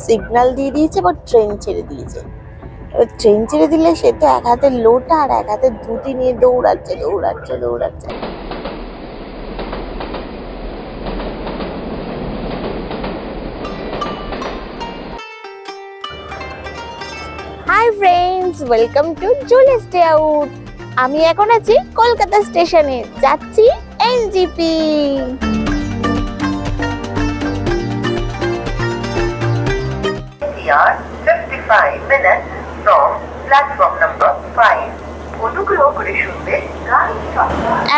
Signal দিয়ে দিয়েছে, বা ট্রেন ছেড়ে দিয়েছে। ট্রেন ছেড়ে দিলে সে তো এক হাতে লোটা আর এক হাতে ধুতি নিয়ে দৌড়াচ্ছে দৌড়াচ্ছে দৌড়াচ্ছে। Hi friends, welcome to Julie stay out. আমি এখন আছি কলকাতা স্টেশনে, যাচ্ছি NJP. are 55 minutes from platform number 5. অনুগ্রহ করে শুনবে গাড়ি।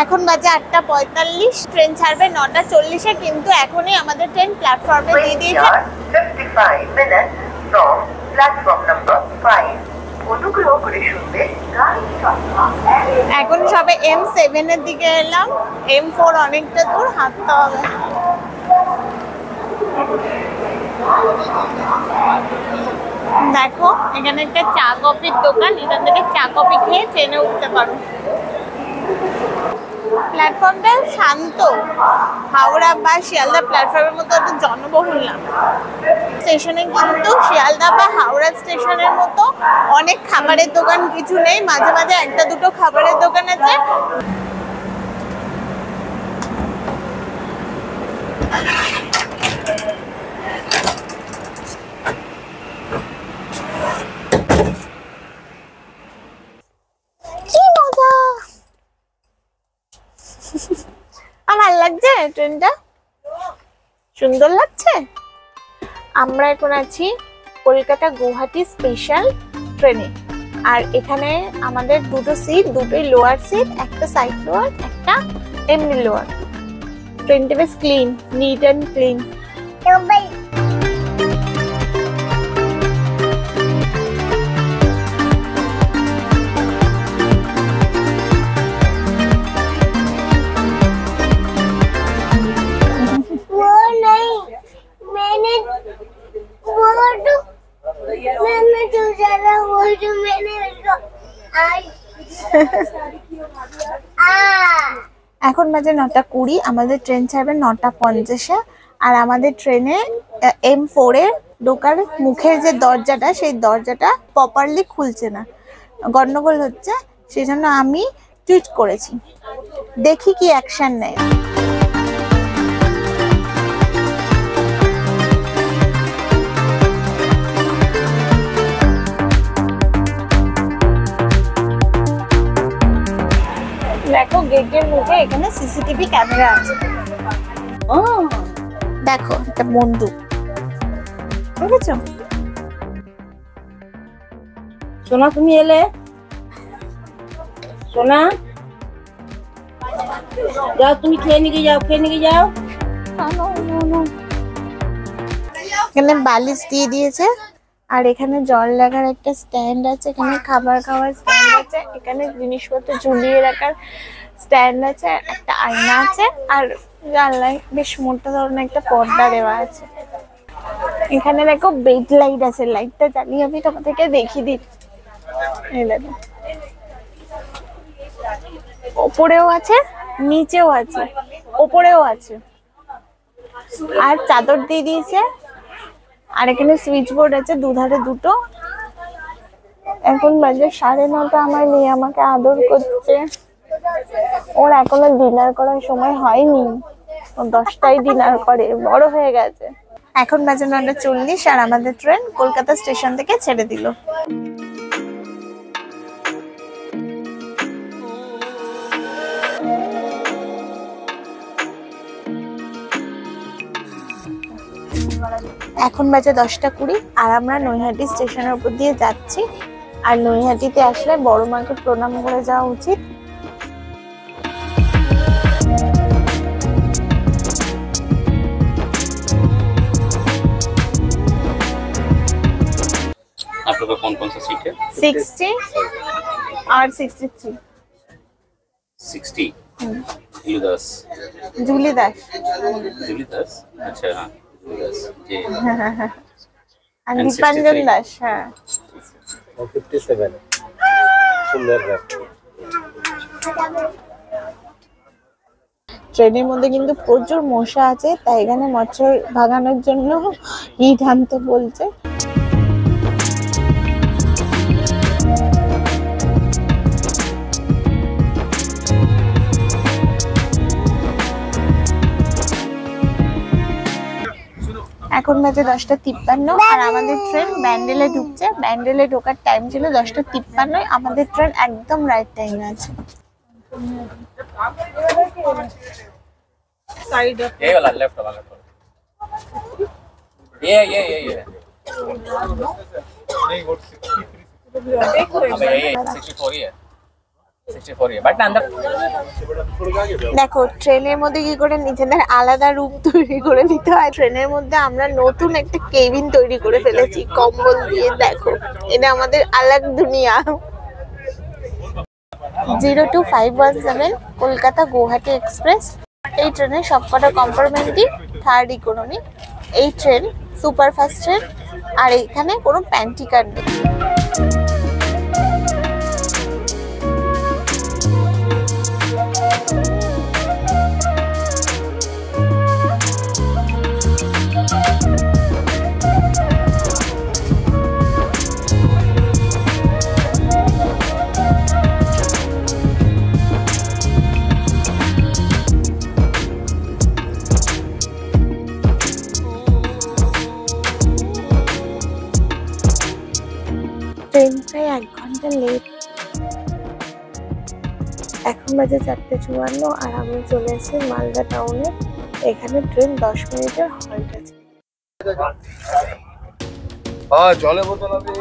এখন বাজে 8:45, ট্রেন ছাড়বে 9:40-এ, কিন্তু এখনই আমাদের ট্রেন প্ল্যাটফর্মে দিয়ে দিয়েছে। 55 minutes from platform number 5. অনুগ্রহ করে শুনবে গাড়ি। এখন সবে M7 এর দিকে এলাম। M4 অনেকটা দূর, হাঁটতে হবে। দেখো এখানে একটা চা কফির দোকান, এখান থেকে চা কফি খেয়ে ট্রেনে উঠতে পারো। প্ল্যাটফর্মটা শান্ত, হাওড়া বা শিয়ালদা প্ল্যাটফর্মের মতো একটা জনবহুল না। স্টেশনে কিন্তু শিয়ালদা বা হাওড়া স্টেশনের মতো অনেক খাবারের দোকান কিছু নেই, মাঝে মাঝে একটা দুটো খাবারের দোকান আছে। ভালো লাগছে, ট্রেনটা সুন্দর লাগছে। আমরা এখন আছি কলকাতা গুয়াহাটি স্পেশাল ট্রেনে, আর এখানে আমাদের দুটো সিট, দুটোই লোয়ার সিট, একটা সাইড লোয়ার, একটা এমনি লোয়ার। ট্রেনটা বেশ ক্লিন, নিট অ্যান্ড ক্লিন। এখন বাজে 9:20, আমাদের ট্রেন ছাড়বে 9:50-এ। আর আমাদের ট্রেনে M4 এর ঢোকার মুখের যে দরজাটা, সেই দরজাটা প্রপারলি খুলছে না, গন্ডগোল হচ্ছে। সেই জন্য আমি টুইট করেছি, দেখি কি অ্যাকশন নেয়। দেখো গেটের মুখে এখানে সিসিটিভি ক্যামেরা আছে। ও দেখো, একটা বন্দুক, বুঝেছো? সোনা তুমি এলে, সোনা যাও, তুমি খেয়ে নিয়ে যাও, খেয়ে নিয়ে যাও। এখানে বালিশ দিয়ে দিয়েছে, আর এখানে জল লাগার একটা স্ট্যান্ড আছে, এখানে খাবার খাওয়ার স্ট্যান্ড আছে, এখানে জিনিসপত্র ঝুলিয়ে রাখার স্ট্যান্ড আছে, একটা আয়না আছে, আর জানলায় বেশ মোটা ধরনের একটা পর্দা দেওয়া আছে। এখানে দেখো বেড লাইট আছে, লাইটটা জ্বালিয়ে আমি তোমাদেরকে দেখিয়ে দিচ্ছি। এই দেখো, ওপরেও আছে, নিচেও আছে, ওপরেও আছে, আর চাদর দিয়ে দিয়েছে। আর এখানে সুইচ বোর্ড আছে, দুধারে দুটো। এখন বাজে 9:30, আমার মেয়ে আমাকে আদর করছে। ওর এখনো ডিনার করার সময় হয়নি, ও 10টায় ডিনার করে, বড় হয়ে গেছে। এখন বাজে 9:40, আর আমাদের ট্রেন কলকাতা স্টেশন থেকে ছেড়ে দিল। এখন বাজে 10:20, আর আমরা নৈহাটি স্টেশনের উপর দিয়ে যাচ্ছি। আর নৈহাটিতে আসলে বড় মাকে প্রণাম করে যাওয়া উচিত। आपका कौन सा सीट है? 60 और 63। 60 जूली दास। जूली दास, जूली दास, अच्छा हाँ जूली दास जी। और दीपांजन दास। हाँ 57 सुंदर है। ট্রেনের মধ্যে কিন্তু প্রচুর মশা আছে, তাই এখানে মচ্ছর ভাগানোর জন্য হিট আনতে বলছে। এখন বাজে 10:53 আর আমাদের ট্রেন ব্যান্ডেলে ঢুকছে। ব্যান্ডেলে ঢোকার টাইম ছিল 10:53, আমাদের ট্রেন একদম রাইট টাইমে আছে। ये वाला लेफ्ट वाला ये अबे ये 64 ही है 64 ही है बट अंदर দেখো ট্রেনের মধ্যে কি করে নিজেদের আলাদা রুম তৈরি করে নিতে হয়। ট্রেনের মধ্যে আমরা নতুন একটা কেবিন তৈরি করে ফেলেছি কম্বল দিয়ে। দেখো এটা আমাদের আলাদা দুনিয়া। 02517 কলকাতা গুয়াহাটি এক্সপ্রেস। এই ট্রেনের সবকটা কম্পার্টমেন্টই থার্ড ইকোনমি। এই ট্রেন সুপারফাস্ট ট্রেন আর এখানে কোনো প্যান্টি কার্ড নেই। ট্রেন প্রায় 1 ঘন্টা লেট। এখন বাজে 4:54 আর আমি চলে এসেছি মালদা টাউনে। এখানে ট্রেন 10 মিনিটের হল্ট আছে। জলে বোতল হবে।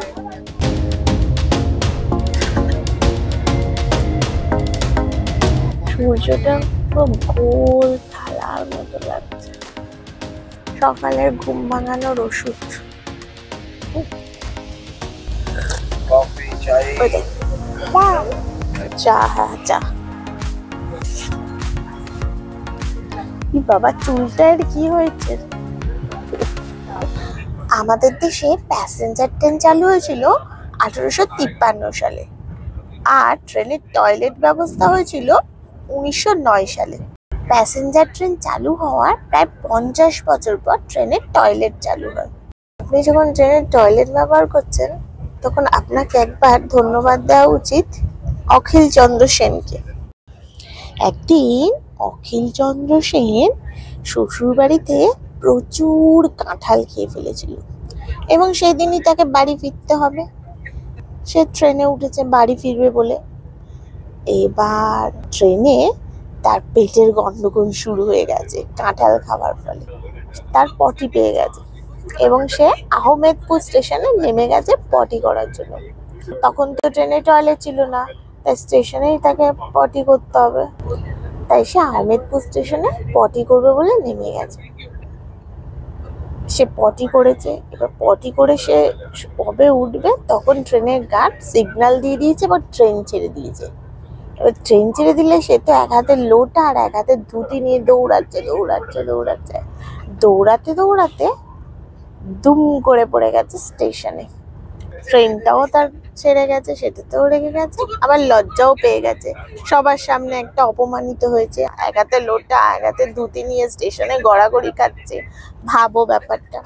সূর্যটা পুরো গোল থালার মতো লাগছে। সকালের ঘুম ভাঙানোর ওষুধ। কফি চাই চা, হ্যাঁ চা। কি বাবা চুলটার কি হয়েছে? আমাদের দেশে প্যাসেঞ্জার ট্রেন চালু হয়েছিল 1853 সালে আর ট্রেনের টয়লেট ব্যবস্থা হয়েছিল 1909 সালে। প্যাসেঞ্জার ট্রেন চালু হওয়ার প্রায় 50 বছর পর ট্রেনের টয়লেট চালু হয়। আপনি যখন ট্রেনের টয়লেট ব্যবহার করছেন তখন আপনাকে একবার ধন্যবাদ দেওয়া উচিত অখিল চন্দ্র সেনকে। একদিন অখিল চন্দ্র সেন শ্বশুর বাড়িতে প্রচুর কাঁঠাল খেয়ে ফেলেছিল এবং সেই দিনই তাকে বাড়ি ফিরতে হবে। সে ট্রেনে উঠেছে বাড়ি ফিরবে বলে। এবার ট্রেনে তার পেটের গন্ডগোল শুরু হয়ে গেছে কাঁঠাল খাওয়ার ফলে। তার পটি পেয়ে গেছে এবং সে আহমেদপুর স্টেশনে নেমে গেছে পটি করার জন্য। তখন তো ট্রেনে টয়লেট ছিল না, তাই স্টেশনেই তাকে পটি করতে হবে। তাই সে আহমেদপুর স্টেশনে পটি করবে বলে নেমে গেছে। সে পটি করেছে। এবার পটি করে সে কবে উঠবে তখন ট্রেনের গার্ড সিগন্যাল দিয়ে দিয়েছে বা ট্রেন ছেড়ে দিয়েছে। এবার ট্রেন ছেড়ে দিলে সে তো এক হাতে লোটা আর এক হাতে ধুতি নিয়ে দৌড়াচ্ছে। দৌড়াতে দুম করে পড়ে গেছে স্টেশনে। ট্রেনটাও তার ছেড়ে গেছে, সেটাতেও রেগে গেছে, আবার লজ্জাও পেয়ে গেছে। সবার সামনে একটা অপমানিত হয়েছে। এক হাতে লোটা এক হাতে ধুতি নিয়ে স্টেশনে গড়াগড়ি খাচ্ছে। ভাবো ব্যাপারটা।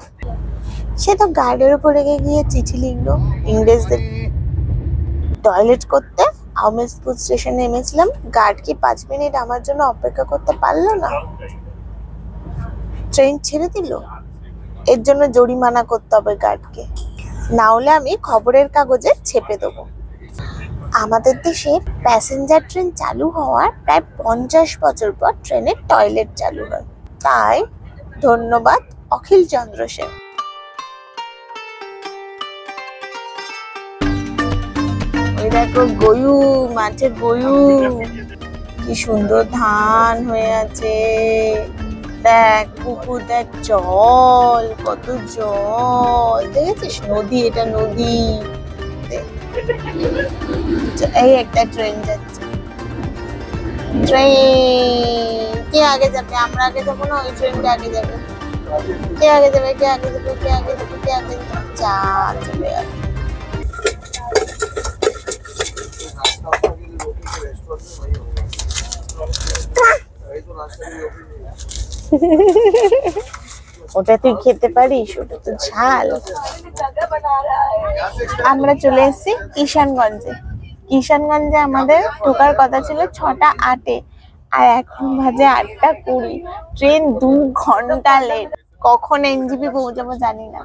সে তো গার্ডের উপর রেগে গিয়ে চিঠি লিখলো ইংরেজদের। টয়লেট করতে আহমেদপুর স্টেশনে নেমেছিলাম, গার্ড কি 5 মিনিট আমার জন্য অপেক্ষা করতে পারলো না? ট্রেন ছেড়ে দিল। এর জন্য জরিমানা করতে হবে গার্ডকে, না হলে আমি খবরের কাগজে ছেপে দেবো। আমাদের দেশে প্যাসেঞ্জার ট্রেন চালু হওয়ার প্রায় 50 বছর পর ট্রেনের টয়লেট চালু হয়। তাই ধন্যবাদ অখিল চন্দ্র সেন। ওই দেখো গয়ু, মাঠে গয়ু, কি সুন্দর ধান হয়ে আছে। দেখ পুকুর, দেখ জল, কত জল দেখেছিস? নদী, এটা নদী। এই একটা ট্রেন যাচ্ছে। ট্রেন কে আগে যাবে? আমরা আগে যাবো না, ওই ট্রেনটা আগে যাবে। কে আগে যাবে? যা চলে যাবে। ওটা তুই খেতে পারিস? ওটা তো ঝাল। আমরা চলে এসেছি কিষানগঞ্জে। কিষানগঞ্জে আমাদের ঢোকার কথা ছিল 6টা 8-এ, আর এখন বাজে 8টা 20। ট্রেন 2 ঘন্টা লেট। কখন এনজিপি পৌঁছাবো জানি না।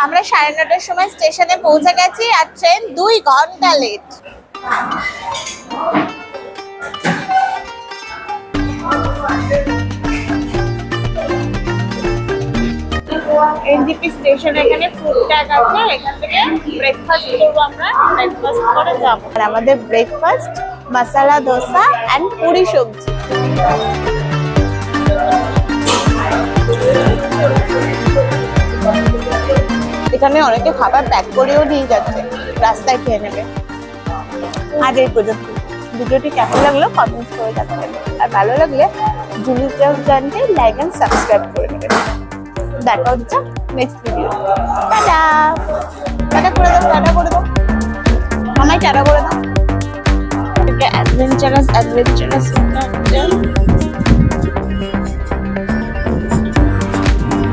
আমরা 9:30-টার সময় স্টেশনে পৌঁছে গেছি, আর ট্রেন 2 ঘন্টা লেট। এনজিপি স্টেশনে এখানে ফুড ট্যাগ আছে, এখান থেকে ব্রেকফাস্ট করবো আমরা। ব্রেকফাস্ট করে যাবো। আর আমাদের ব্রেকফাস্ট মশলা দোসা এন্ড পুরি সবজি। এখানে অনেকে খাবার প্যাক করেও নিয়ে যাচ্ছে, রাস্তায় খেয়ে নেবে। আজ এই পর্যন্ত। ভিডিওটি কেমন লাগলো কমেন্ট করে জানাবেন, আর ভালো লাগলে জুলি ট্রাভেল চ্যানেলটি লাইক এন্ড সাবস্ক্রাইব করে নেবেন। দেখা হচ্ছে নেক্সট ভিডিও। টাটা। টাটা করে দাও, টাটা করে দাও, আমায় টাটা করে দাও। অ্যাডভেঞ্চারাস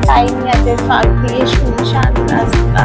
টাইম আছে, ফাঁক দিয়ে শুনশান রাস্তা।